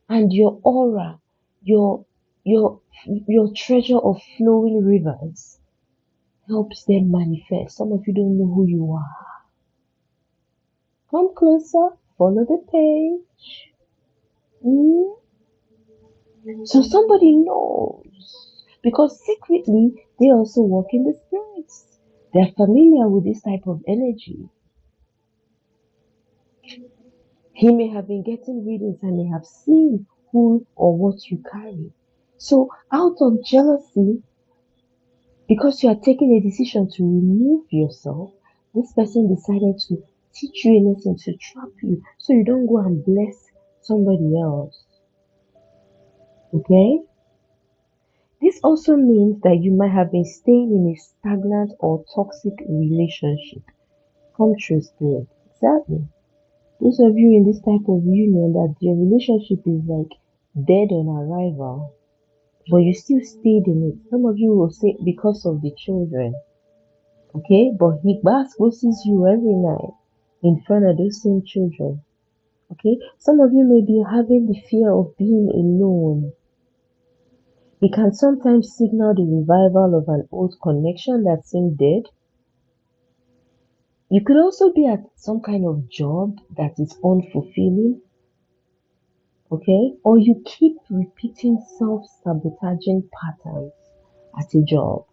and your aura, your your treasure of flowing rivers helps them manifest. Some of you don't know who you are. Come closer, follow the page. Mm? So somebody knows. Because secretly, they also work in the spirits. They're familiar with this type of energy. He may have been getting readings and may have seen who or what you carry. So, out of jealousy, because you are taking a decision to remove yourself, this person decided to teach you a lesson to trap you so you don't go and bless somebody else. Okay? This also means that you might have been staying in a stagnant or toxic relationship. Come true, spirit. Exactly. Those of you in this type of union that your relationship is like dead on arrival, but you still stayed in it. Some of you will say because of the children. Okay? But he exposes you every night in front of those same children. Okay? Some of you may be having the fear of being alone. It can sometimes signal the revival of an old connection that seemed dead. You could also be at some kind of job that is unfulfilling, okay? Or you keep repeating self-sabotaging patterns at a job.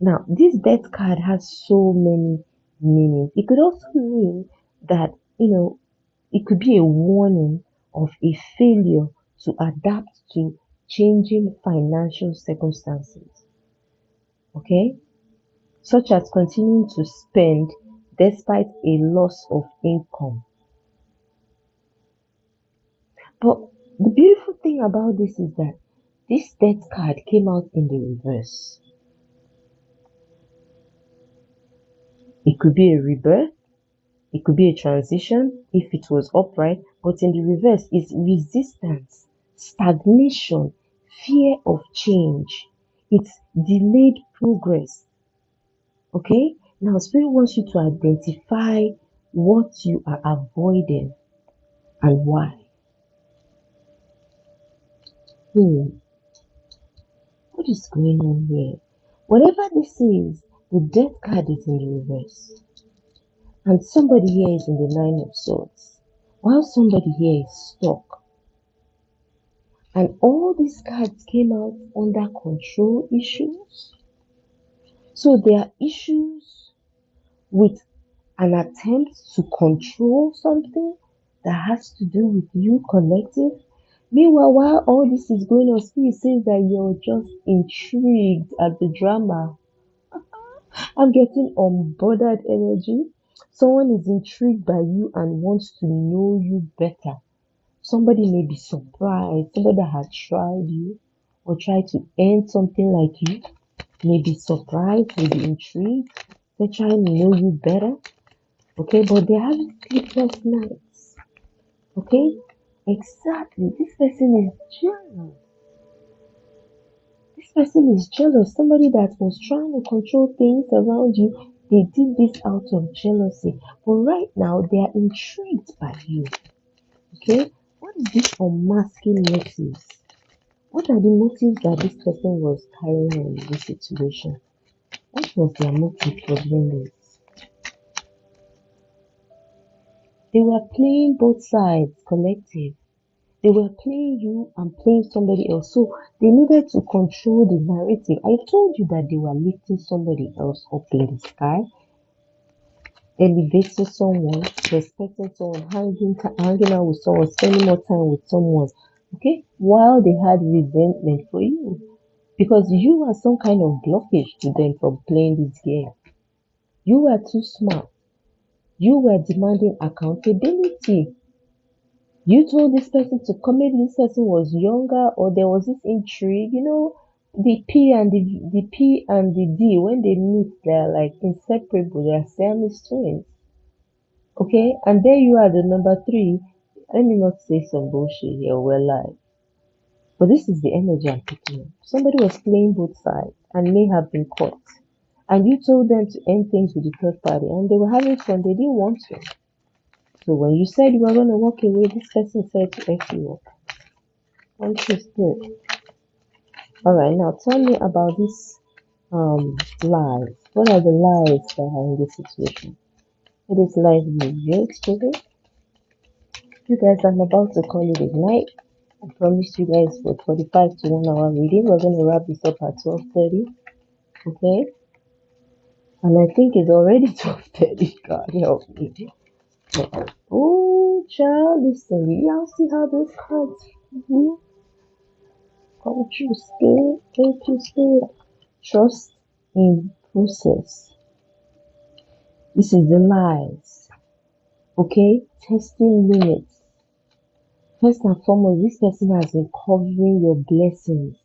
Now, this death card has so many meanings. It could also mean that, it could be a warning of a failure to adapt to changing financial circumstances, okay? Such as continuing to spend despite a loss of income. But the beautiful thing about this is that this death card came out in the reverse. It could be a rebirth, it could be a transition if it was upright, but in the reverse is resistance, stagnation, fear of change. It's delayed progress. Okay? Now, Spirit wants you to identify what you are avoiding and why. What is going on here? Whatever this is, the death card is in the reverse. And somebody here is in the Nine of Swords. While somebody here is stuck. And all these cards came out under control issues. So there are issues with an attempt to control something. that has to do with you collective. Meanwhile, while all this is going on, Spirit says that you're just intrigued at the drama. I'm getting unbothered energy. Someone is intrigued by you and wants to know you better. Somebody may be surprised, somebody that had tried you or tried to earn something like you may be surprised, may be intrigued. They're trying to know you better, okay? But they're having sleepless nights, okay? Exactly. This person is jealous. This person is jealous. Somebody that was trying to control things around you, they did this out of jealousy. But right now, they are intrigued by you, okay? What is this unmasking motives? What are the motives that this person was carrying on in this situation? What was their motive for doing this? They were playing both sides, collective. They were playing you and playing somebody else. So they needed to control the narrative. I told you that they were lifting somebody else up in the sky, elevating someone, respecting someone, hanging out with someone, spending more time with someone. Okay? While they had resentment for you. Because you are some kind of blockage to them from playing this game. You were too smart. You were demanding accountability. You told this person to come, maybe this person was younger or there was this intrigue, the P and the D when they meet they're like inseparable, they're Siamese twins. Okay? And there you are the number three. Let me not say some bullshit here, we're live. But this is the energy I'm picking up. Somebody was playing both sides and may have been caught. And you told them to end things with the third party and they were having fun, they didn't want to. So when you said you were gonna walk away, this person said to F you up. Understood. Alright, now tell me about this lies. What are the lies that are in this situation? It is lies revealed today. You guys, I'm about to call it a night. I promised you guys for 45 to 1 hour reading. We're gonna wrap this up at 12:30. Okay? And I think it's already 12:30. God help me. Oh, child, listen. Y'all see how those cards feel? Don't you scared? Don't you scared? Trust in process. This is the lies. Okay? Testing limits. First and foremost, this person has been covering your blessings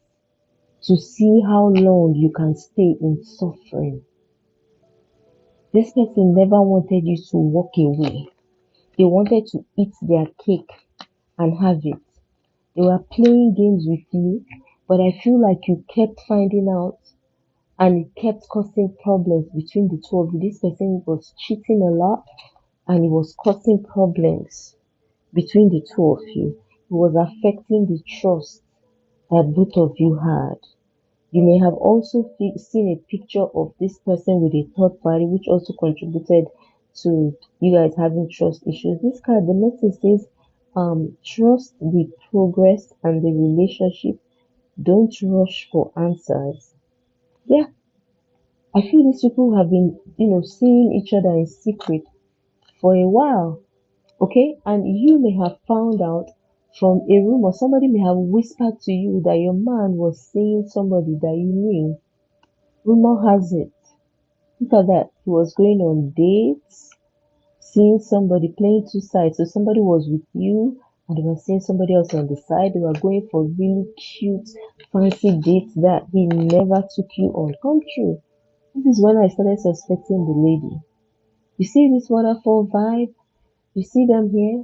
to see how long you can stay in suffering. This person never wanted you to walk away. They wanted to eat their cake and have it. They were playing games with you, but I feel like you kept finding out and it kept causing problems between the two of you. This person was cheating a lot and it was causing problems between the two of you. It was affecting the trust that both of you had. You may have also seen a picture of this person with a third party, which also contributed to you guys having trust issues. This card, the message says, trust the progress and the relationship. Don't rush for answers. Yeah, I feel these people have been, seeing each other in secret for a while. Okay, and you may have found out from a rumor, somebody may have whispered to you that your man was seeing somebody that you knew. Rumor has it. Look at that. He was going on dates, seeing somebody playing two sides. So somebody was with you and they were seeing somebody else on the side. They were going for really cute, fancy dates that he never took you on. Come true. This is when I started suspecting the lady. You see this waterfall vibe? You see them here?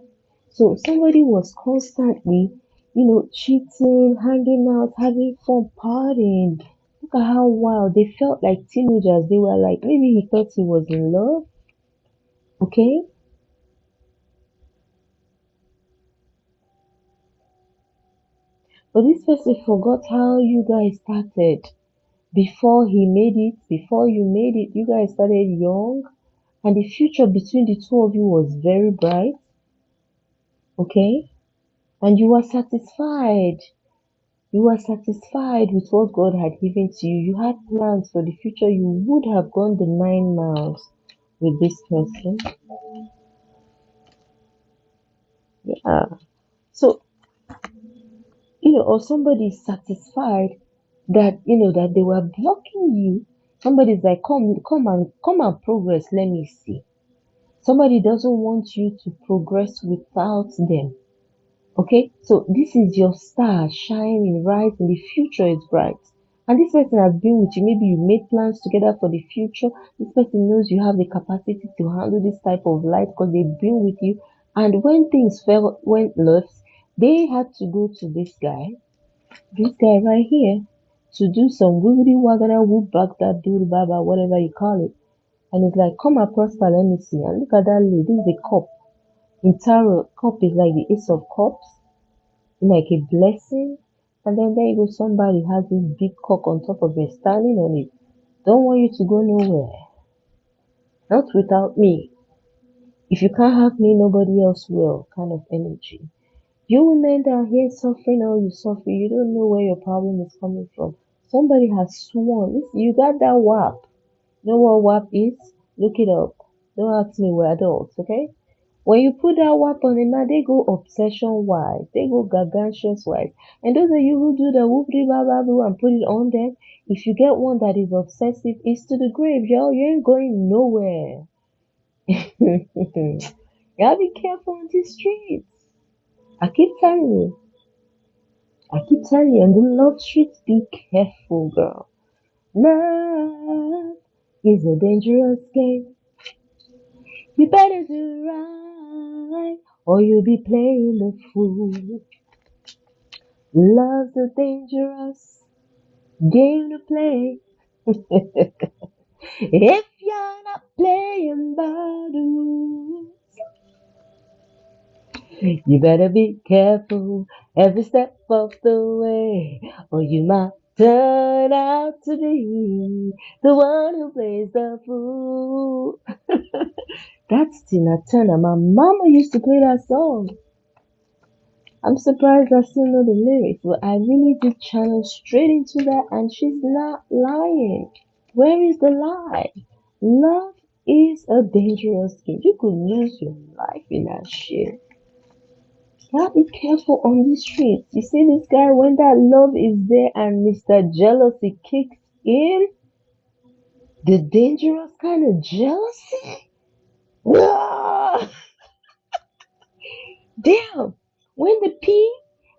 So somebody was constantly, cheating, hanging out, having fun, partying. Look at how wild they felt like teenagers. They were like, maybe he thought he was in love. Okay? But this person forgot how you guys started. Before he made it, before you made it, you guys started young. And the future between the two of you was very bright. Okay? And you were satisfied. You were satisfied with what God had given to you. You had plans for the future. You would have gone the 9 miles with this person. So, or somebody is satisfied that, that they were blocking you. Somebody's like, come and progress, let me see. Somebody doesn't want you to progress without them. Okay, so this is your star shining, rising. The future is bright. And this person has been with you. Maybe you made plans together for the future. This person knows you have the capacity to handle this type of life because they've been with you. And when things went left, they had to go to this guy right here, to do some wiggly wagana whoop back that dude baba, whatever you call it. And it's like, come and prosper, let me see. And look at that lady, this is the cup. In tarot, cup is like the ace of cups, like a blessing. And then there you go, somebody has this big cock on top of it, standing on it. Don't want you to go nowhere. Not without me. If you can't have me, nobody else will, kind of energy. You women that are here suffering all you suffer, you don't know where your problem is coming from. Somebody has sworn. Listen, you got that WAP. You know what WAP is? Look it up. Don't ask me, we're adults, okay? When you put that WAP on a man, they go obsession wise, they go gargantuous wise. And those of you who do the whoopty blah and put it on them, if you get one that is obsessive, it's to the grave, yo. You ain't going nowhere. Y'all be careful on these streets. I keep telling you. On the love streets, be careful, girl. Love is a dangerous game. You better do right, or you'll be playing the fool. Love's a dangerous game to play. If you're not playing by the rules, you better be careful every step of the way, or you might turn out to be the one who plays the fool. That's Tina Turner. My mama used to play that song. I'm surprised I still know the lyrics, but I really did channel straight into that, and she's not lying. Where is the lie? Love is a dangerous game. You could lose your life in that shit. Gotta be careful on the streets. You see this guy, when that love is there and Mr. Jealousy kicks in, the dangerous kind of jealousy? Ah, damn! When the P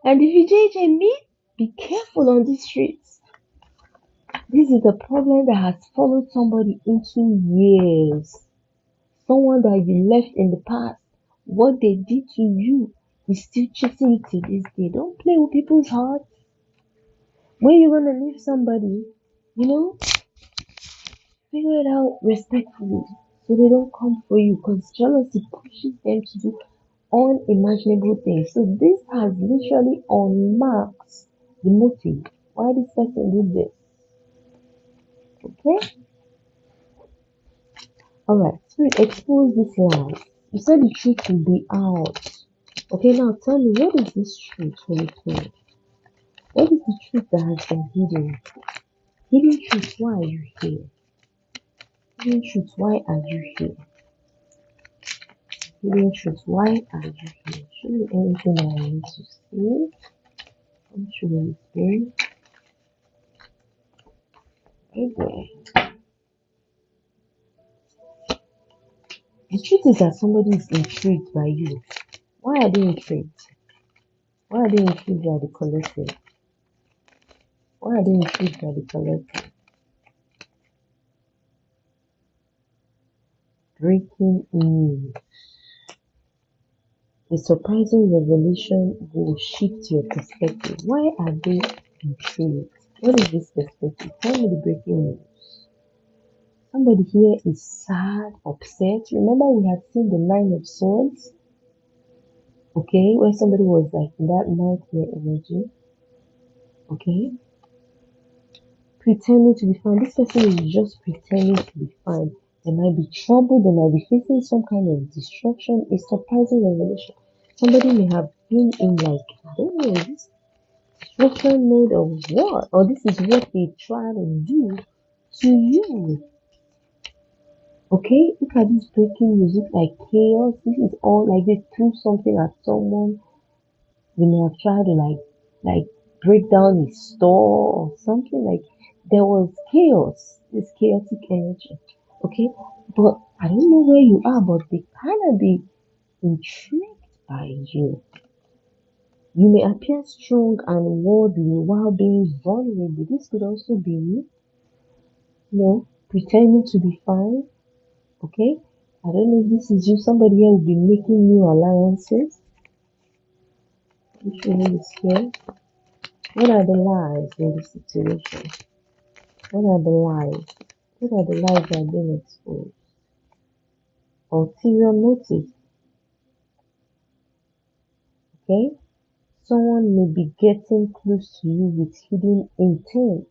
and the VJJ meet, be careful on the streets. This is a problem that has followed somebody into years. Someone that you left in the past, what they did to you is still chasing you to this day. Don't play with people's hearts. When you're gonna leave somebody, you know, figure it out respectfully so they don't come for you, because jealousy pushes them to do unimaginable things. So this has literally unmarked the motive why this person did this. Okay? Alright, Spirit, expose this lie. You said the truth will be out. Okay, now tell me, what is this truth, Holy Spirit? What is the truth that has been hidden? Hidden truth, why are you here? Hidden truth, why are you here? Hidden truth, why are you here? Show me anything that I need to see. I'm sure it's here. Okay. The truth is that somebody is intrigued by you. Why are they intrigued? Why are they intrigued by the collective? Why are they intrigued by the collective? Breaking news. A surprising revelation will shift your perspective. Why are they intrigued? What is this perspective? Tell me the breaking news. Somebody here is sad, upset. Remember, we had seen the Nine of Swords? Okay, where somebody was like in that nightmare energy. Okay, pretending to be fine. This person is just pretending to be fine. There might be trouble, they might be facing some kind of destruction. A surprising revelation. Somebody may have been in, like, I don't know, this destruction mode of what? Or this is what they try to do to you. Okay, look at this breaking news. Look like chaos. This is all like they threw something at someone. They may have tried to like break down his store or something. Like there was chaos, this chaotic energy. Okay, but I don't know where you are, but they kind of be intrigued by you. You may appear strong and worldly while being vulnerable. This could also be you, pretending to be fine. Okay, I don't know if this is you. Somebody here will be making new alliances. Which one is here? What are the lies in this situation? What are the lies? What are the lies that are being exposed? Ulterior motive. Okay, someone may be getting close to you with hidden intent.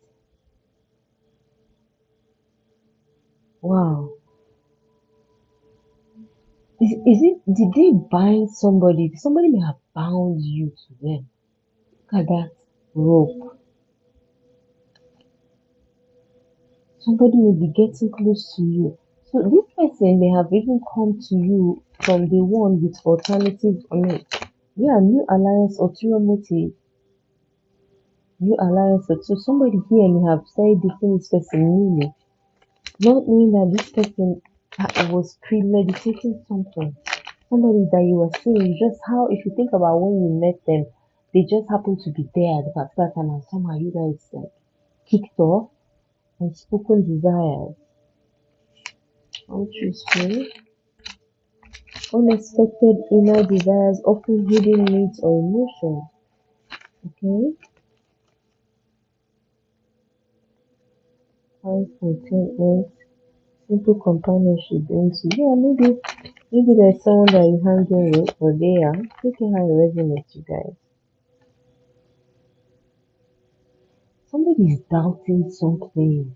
Wow. Is it, did they bind somebody? Somebody may have bound you to them. Look at that rope. Somebody may be getting close to you. So this person may have even come to you from the one with alternative, yeah, new alliance or ulterior motive, new alliance or two. Somebody here may have started dating this person newly, not knowing that this person was premeditating something. Somebody that you were seeing, just how, if you think about when you met them, they just happened to be there at the particular time and somehow you guys like kicked off unspoken desires. Interesting. Unexpected inner desires, often hidden needs or emotions. Okay. Find contentment, simple companionship brings you. Yeah, maybe there's someone that you hanging with or they are. Look at how it resonates, you guys. Somebody is doubting something.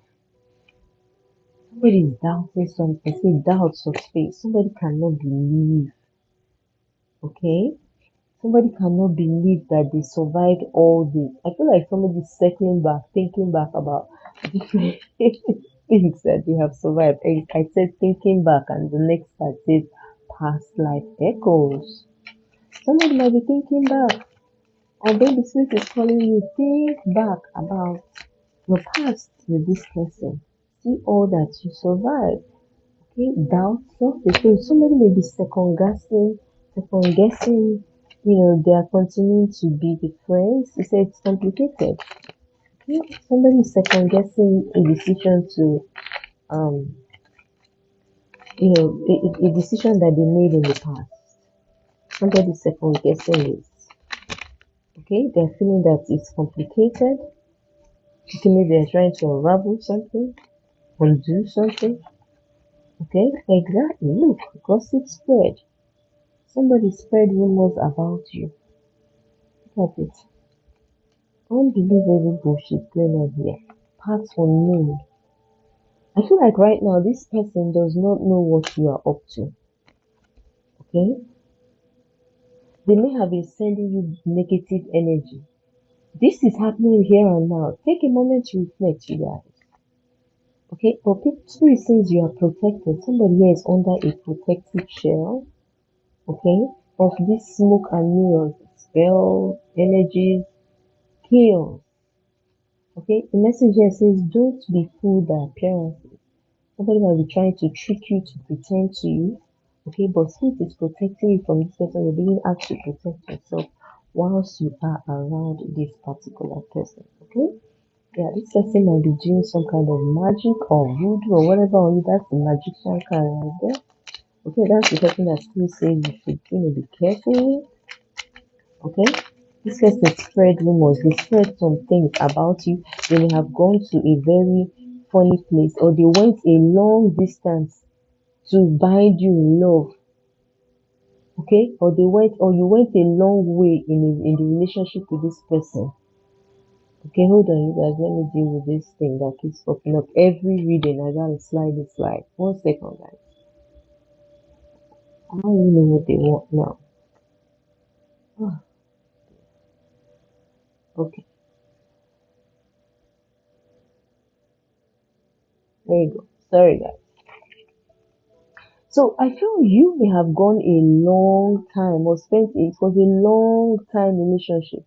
Somebody is doubting something. Say doubts of faith. Somebody cannot believe. Okay? Somebody cannot believe that they survived all this. I feel like somebody's circling back, thinking back about different things that they have survived. I said thinking back, and the next part says past life echoes. Somebody might be thinking back, or baby spirit is calling you, think back about your past with this person. See all that you survived. Okay, doubt, self-defeat. Somebody may be second guessing, they are continuing to be the friends. You say it's complicated. Okay? Somebody is second guessing a decision to, um, a decision that they made in the past. Somebody is second guessing it. Okay, they're feeling that it's complicated. Okay, maybe they're trying to unravel something, undo something. Okay, exactly. Look, gossip spread. Somebody spread rumors about you. Look at it. Unbelievable bullshit going on here. Paths unknown. I feel like right now this person does not know what you are up to. Okay? They may have been sending you negative energy. This is happening here and now. Take a moment to reflect, you guys. Okay? But spirit says you are protected. Somebody here is under a protective shell. Okay? Of this smoke and mirrors, spell, energies, chaos. Okay, the message here says, don't be fooled by appearances. Somebody might be trying to trick you to pretend to you. Okay, but spirit is protecting you from this person. You're being asked to protect yourself whilst you are around this particular person. Okay, yeah, this person might be doing some kind of magic or voodoo or whatever on you. That's the magician card right there. Okay, that's the person that still says you should be careful. Okay, this person spread rumors, they spread some things about you. They may have gone to a very funny place, or they went a long distance to bind you in love. Okay, or you went a long way in the relationship with this person. Okay, hold on, you guys. Let me deal with this thing that keeps popping up every reading. I gotta slide it slide. 1 second, guys. I don't really know what they want now. Ah, okay, there you go. Sorry, guys. So I feel you may have gone a long time or spent it was a long time relationship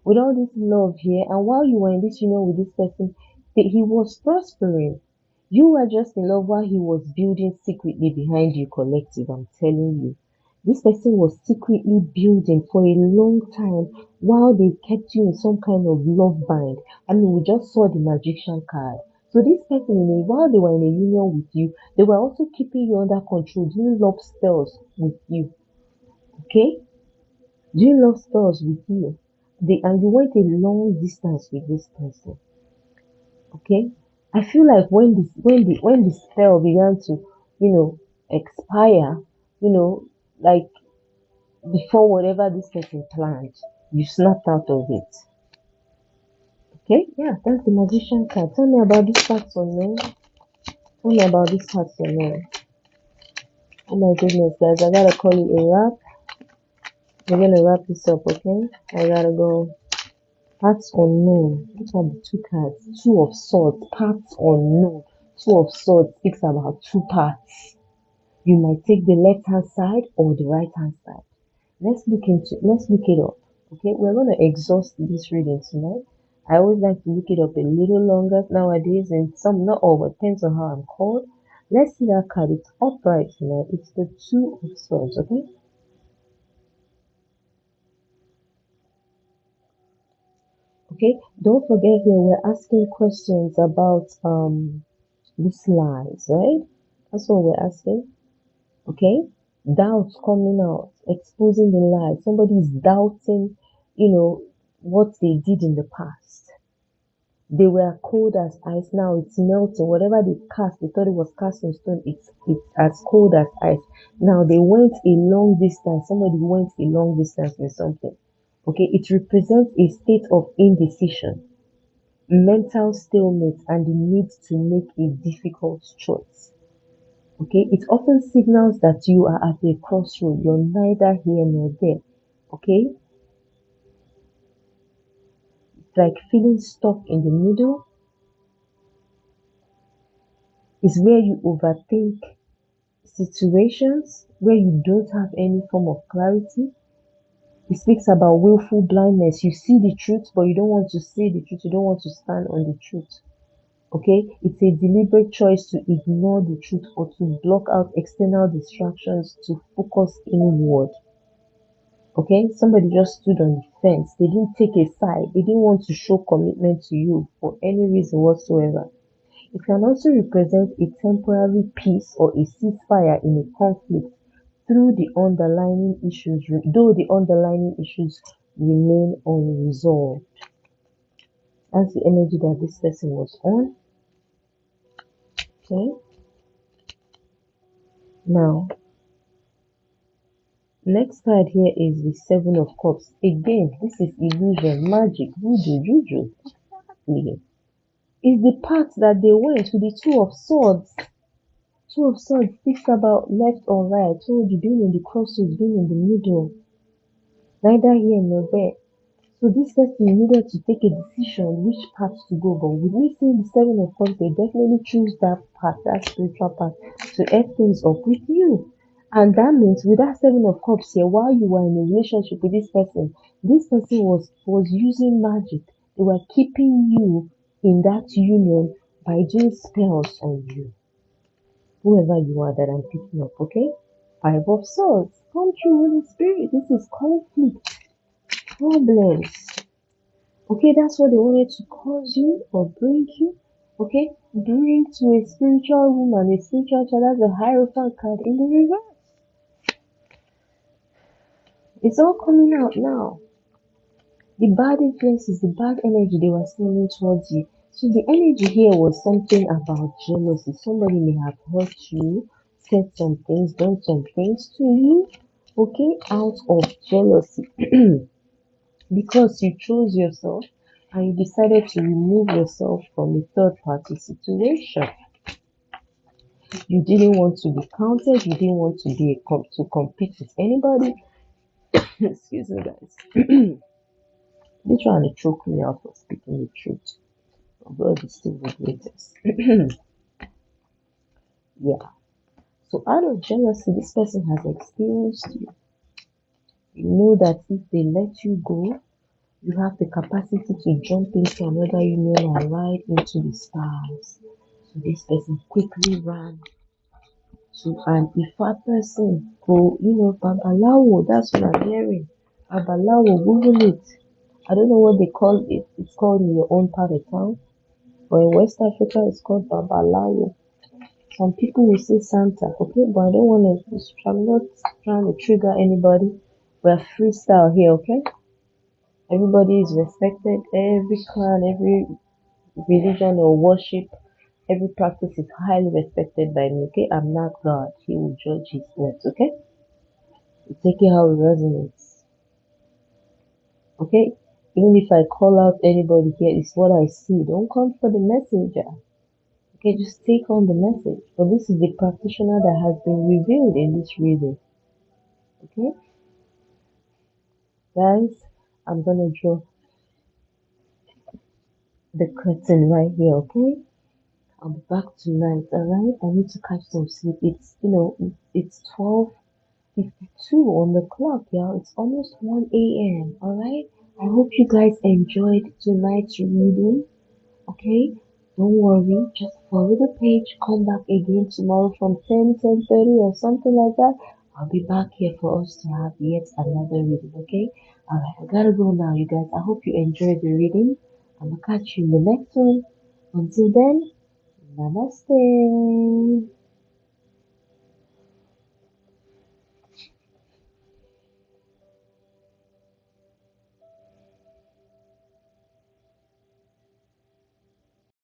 with all this love here, and while you were in this union with this person, he was prospering. You were just in love while he was building secretly behind you collective. I'm telling you. This person was secretly building for a long time while they kept you in some kind of love bind. I mean, we just saw the magician card. So this person, while they were in a union with you, they were also keeping you under control, doing love spells with you. Okay? Doing love spells with you. And you went a long distance with this person. Okay? I feel like when the spell began to, you know, expire, you know, like before whatever this person planned, you snapped out of it. Okay? Yeah, that's the magician card. Tell me about this facts unknown. Tell me about this facts unknown. Oh my goodness, guys, I gotta call it a wrap. We're gonna wrap this up, okay? I gotta go. Paths unknown. Which are the two cards? Two of swords. Paths unknown. Two of swords speaks about two paths. You might take the left hand side or the right hand side. Let's look it up. Okay, we're gonna exhaust this reading tonight. I always like to look it up a little longer nowadays, and some not all, but depends on how I'm called. Let's see that card. It's upright tonight. It's the two of swords, okay? Okay, don't forget here we're asking questions about these lies, right? That's what we're asking. Okay? Doubts coming out, exposing the lies. Somebody is doubting, what they did in the past. They were cold as ice. Now it's melting. Whatever they cast, they thought it was cast in stone. It's as cold as ice. Now they went a long distance. Somebody went a long distance with something. Okay, it represents a state of indecision, mental stalemate, and the need to make a difficult choice. Okay, it often signals that you are at a crossroad. You're neither here nor there. Okay, it's like feeling stuck in the middle. Is where you overthink situations, where you don't have any form of clarity. It speaks about willful blindness. You see the truth, but you don't want to say the truth. You don't want to stand on the truth. Okay, it's a deliberate choice to ignore the truth or to block out external distractions to focus inward. Okay, somebody just stood on the fence. They didn't take a side. They didn't want to show commitment to you for any reason whatsoever. It can also represent a temporary peace or a ceasefire in a conflict through the underlying issues, though the underlying issues remain unresolved. That's the energy that this person was on. Okay, now next card here is the Seven of Cups. Again, this is illusion, magic, voodoo, juju. Exactly. It's the path that they went with the Two of Swords. Two of Swords speaks about left or right. So you being in the crossroads, being in the middle, neither here nor there. So this person needed to take a decision which path to go. But with me seeing the Seven of Cups, they definitely choose that path, that spiritual path, to end things up with you. And that means with that Seven of Cups here, while you were in a relationship with this person was using magic. They were keeping you in that union by doing spells on you. Whoever you are that I'm picking up, okay? Five of Swords. Come true, Holy Spirit. This is conflict, problems. Okay, that's what they wanted to cause you or bring you. Okay, bring to a spiritual woman, a spiritual child. That's a Hierophant card in the reverse. It's all coming out now. The bad influences, the bad energy they were sending towards you. So the energy here was something about jealousy. Somebody may have hurt you, said some things, done some things to you, okay, out of jealousy. Because you chose yourself and you decided to remove yourself from a third party situation. You didn't want to be counted, you didn't want to to compete with anybody. Excuse me, guys. They're trying to choke me out for speaking the truth. God is still the greatest. Yeah. So out of jealousy, this person has experienced you. You know that if they let you go, you have the capacity to jump into another union and ride into the stars. So this person quickly ran to an Ifa person go, Babalawo, that's what I'm hearing. Babalawo, Google it. I don't know what they call it. It's called in your own part of town. But in West Africa, it's called Babalawo. Some people will say Santa, okay? But I don't want to, I'm not trying to trigger anybody. We're freestyle here, okay? Everybody is respected. Every clan, every religion or worship, every practice is highly respected by me, okay? I'm not God. He will judge his words, okay? You take it how it resonates, okay? Even if I call out anybody here, it's what I see. Don't come for the messenger. Okay, just take on the message. But this is the practitioner that has been revealed in this reading. Okay, guys, I'm gonna draw the curtain right here. Okay, I'll be back tonight. Alright, I need to catch some sleep. It's 12:52 on the clock, y'all. It's almost 1 a.m. Alright, I hope you guys enjoyed tonight's reading. Okay, don't worry, just follow the page, come back again tomorrow from 10:30 or something like that. I'll be back here for us to have yet another reading, okay? Alright, I gotta go now, you guys. I hope you enjoyed the reading. I'm gonna catch you in the next one. Until then, namaste.